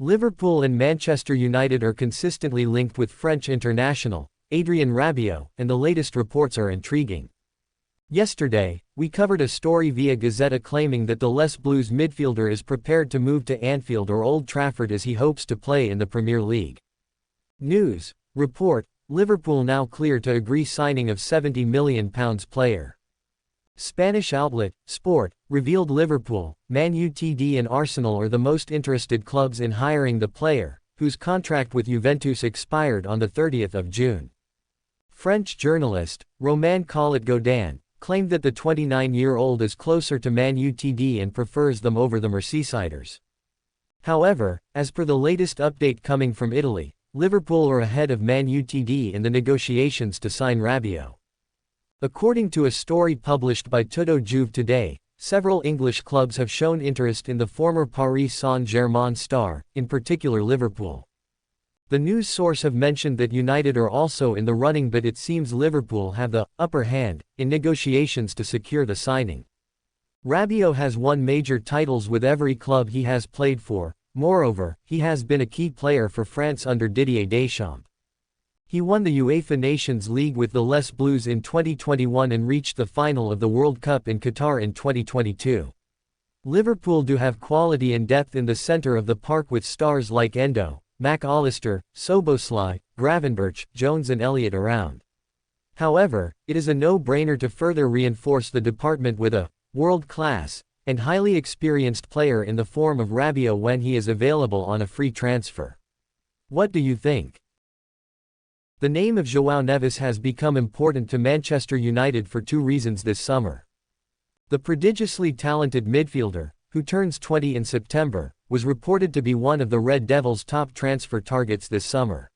Liverpool and Manchester United are consistently linked with French international Adrien Rabiot, and the latest reports are intriguing. Yesterday, we covered a story via Gazzetta claiming that the Les Blues midfielder is prepared to move to Anfield or Old Trafford as he hopes to play in the Premier League. News report: Liverpool now clear to agree signing of £70 million player. Spanish outlet, Sport, revealed Liverpool, Man Utd and Arsenal are the most interested clubs in hiring the player, whose contract with Juventus expired on the 30th of June. French journalist, Romain Collet-Godin, claimed that the 29-year-old is closer to Man Utd and prefers them over the Merseyside. However, as per the latest update coming from Italy, Liverpool are ahead of Man Utd in the negotiations to sign Rabiot. According to a story published by Tutto Juve today, several English clubs have shown interest in the former Paris Saint-Germain star, in particular Liverpool. The news source have mentioned that United are also in the running, but it seems Liverpool have the upper hand in negotiations to secure the signing. Rabiot has won major titles with every club he has played for. Moreover, he has been a key player for France under Didier Deschamps. He won the UEFA Nations League with the Les Blues in 2021 and reached the final of the World Cup in Qatar in 2022. Liverpool do have quality and depth in the centre of the park with stars like Endo, Mac Allister, Szoboszlai, Gravenberch, Jones and Elliott around. However, it is a no-brainer to further reinforce the department with a world-class and highly experienced player in the form of Rabiot when he is available on a free transfer. What do you think? The name of João Neves has become important to Manchester United for two reasons this summer. The prodigiously talented midfielder, who turns 20 in September, was reported to be one of the Red Devils' top transfer targets this summer.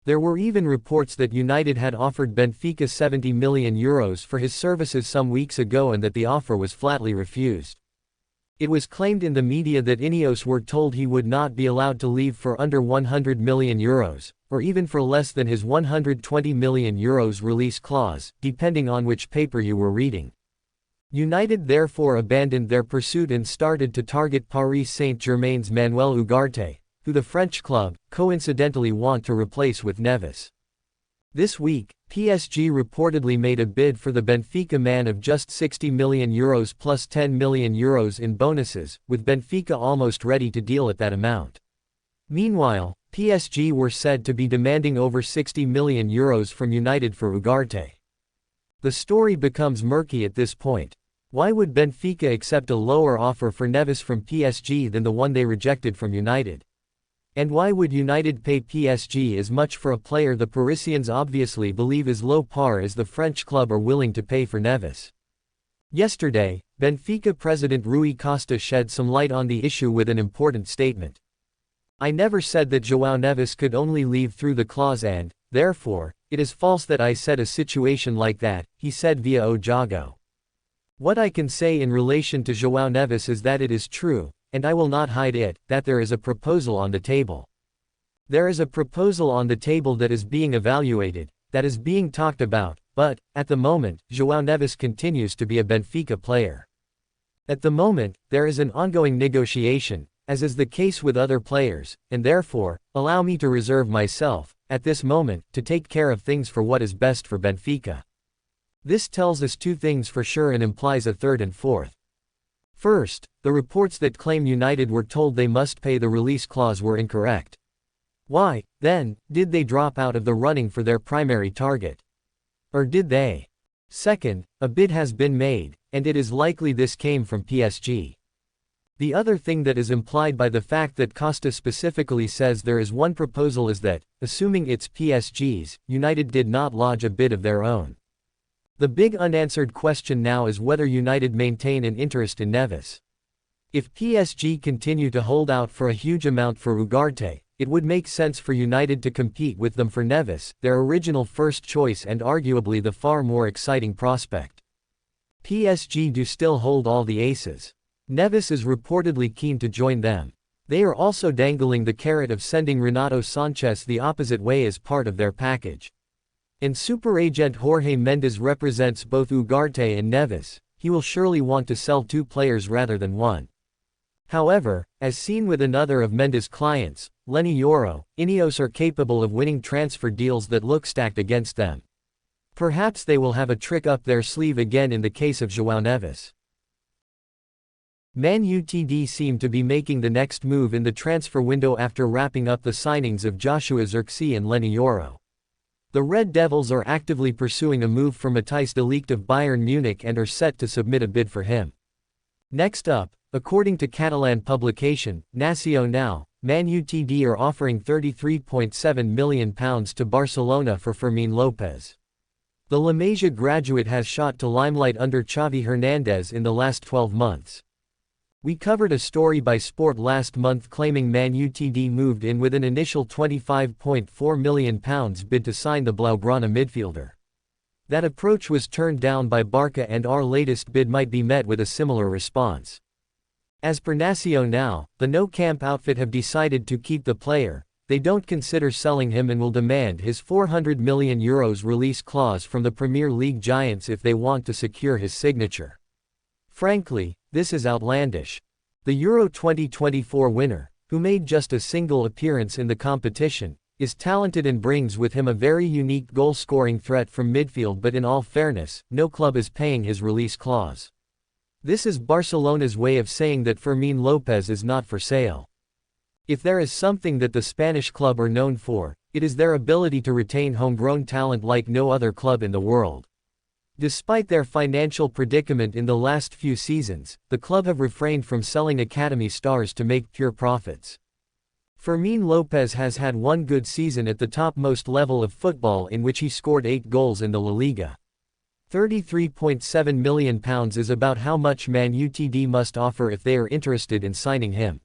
There were even reports that United had offered Benfica €70 million for his services some weeks ago and that the offer was flatly refused. It was claimed in the media that Ineos were told he would not be allowed to leave for under €100 million, or even for less than his €120 million release clause, depending on which paper you were reading. United therefore abandoned their pursuit and started to target Paris Saint-Germain's Manuel Ugarte, who the French club, coincidentally want to replace with Neves. This week, PSG reportedly made a bid for the Benfica man of just €60 million plus €10 million in bonuses, with Benfica almost ready to deal at that amount. Meanwhile, PSG were said to be demanding over €60 million from United for Ugarte. The story becomes murky at this point. Why would Benfica accept a lower offer for Neves from PSG than the one they rejected from United? And why would United pay PSG as much for a player the Parisians obviously believe is low par as the French club are willing to pay for Neves? Yesterday, Benfica president Rui Costa shed some light on the issue with an important statement. "I never said that João Neves could only leave through the clause and, therefore, it is false that I said a situation like that," he said via O Jago. "What I can say in relation to João Neves is that it is true, and I will not hide it, that there is a proposal on the table. There is a proposal on the table that is being evaluated, that is being talked about, but, at the moment, João Neves continues to be a Benfica player. At the moment, there is an ongoing negotiation, as is the case with other players, and therefore, allow me to reserve myself, at this moment, to take care of things for what is best for Benfica." This tells us two things for sure and implies a third and fourth. First, the reports that claim United were told they must pay the release clause were incorrect. Why, then, did they drop out of the running for their primary target? Or did they? Second, a bid has been made, and it is likely this came from PSG. The other thing that is implied by the fact that Costa specifically says there is one proposal is that, assuming it's PSG's, United did not lodge a bid of their own. The big unanswered question now is whether United maintain an interest in Neves. If PSG continue to hold out for a huge amount for Ugarte, it would make sense for United to compete with them for Neves, their original first choice and arguably the far more exciting prospect. PSG do still hold all the aces. Neves is reportedly keen to join them. They are also dangling the carrot of sending Renato Sanchez the opposite way as part of their package. And super agent Jorge Mendes represents both Ugarte and Neves. He will surely want to sell two players rather than one. However, as seen with another of Mendes' clients, Lenny Yoro, Ineos are capable of winning transfer deals that look stacked against them. Perhaps they will have a trick up their sleeve again in the case of João Neves. Man Utd seem to be making the next move in the transfer window after wrapping up the signings of Joshua Zirkzee and Lenny Yoro. The Red Devils are actively pursuing a move for Matthijs de Ligt of Bayern Munich and are set to submit a bid for him. Next up, according to Catalan publication, Nacional, Man Utd are offering £33.7 million to Barcelona for Fermín López. The La Masia graduate has shot to limelight under Xavi Hernandez in the last 12 months. We covered a story by Sport last month claiming Man Utd moved in with an initial £25.4 million bid to sign the Blaugrana midfielder. That approach was turned down by Barca and our latest bid might be met with a similar response. As per Nacional, the No Camp outfit have decided to keep the player. They don't consider selling him and will demand his €400 million release clause from the Premier League giants if they want to secure his signature. Frankly, this is outlandish. The Euro 2024 winner, who made just a single appearance in the competition, is talented and brings with him a very unique goal-scoring threat from midfield, but in all fairness, no club is paying his release clause. This is Barcelona's way of saying that Fermín López is not for sale. If there is something that the Spanish club are known for, it is their ability to retain homegrown talent like no other club in the world. Despite their financial predicament in the last few seasons, the club have refrained from selling academy stars to make pure profits. Fermín López has had one good season at the topmost level of football in which he scored 8 goals in the La Liga. £33.7 million is about how much Man Utd must offer if they are interested in signing him.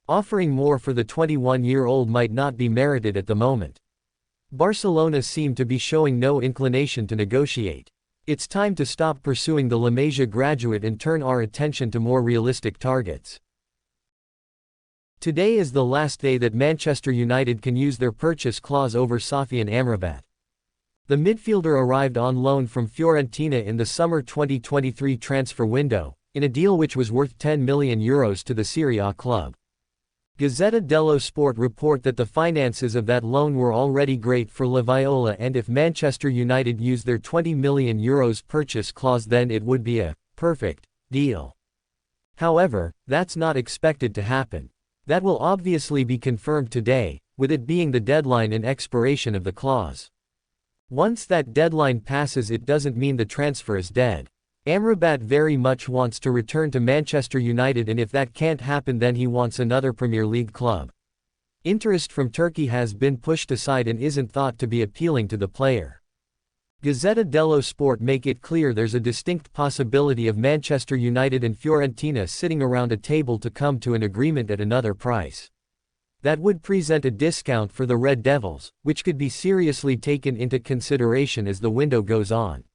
Offering more for the 21-year-old might not be merited at the moment. Barcelona seem to be showing no inclination to negotiate. It's time to stop pursuing the La Masia graduate and turn our attention to more realistic targets. Today is the last day that Manchester United can use their purchase clause over Sofian Amrabat. The midfielder arrived on loan from Fiorentina in the summer 2023 transfer window, in a deal which was worth €10 million to the Serie A club. Gazzetta dello Sport report that the finances of that loan were already great for La Viola, and if Manchester United used their €20 million purchase clause, then it would be a perfect deal. However, that's not expected to happen. That will obviously be confirmed today, with it being the deadline and expiration of the clause. Once that deadline passes, it doesn't mean the transfer is dead. Amrabat very much wants to return to Manchester United, and if that can't happen, then he wants another Premier League club. Interest from Turkey has been pushed aside and isn't thought to be appealing to the player. Gazzetta dello Sport make it clear there's a distinct possibility of Manchester United and Fiorentina sitting around a table to come to an agreement at another price. That would present a discount for the Red Devils, which could be seriously taken into consideration as the window goes on.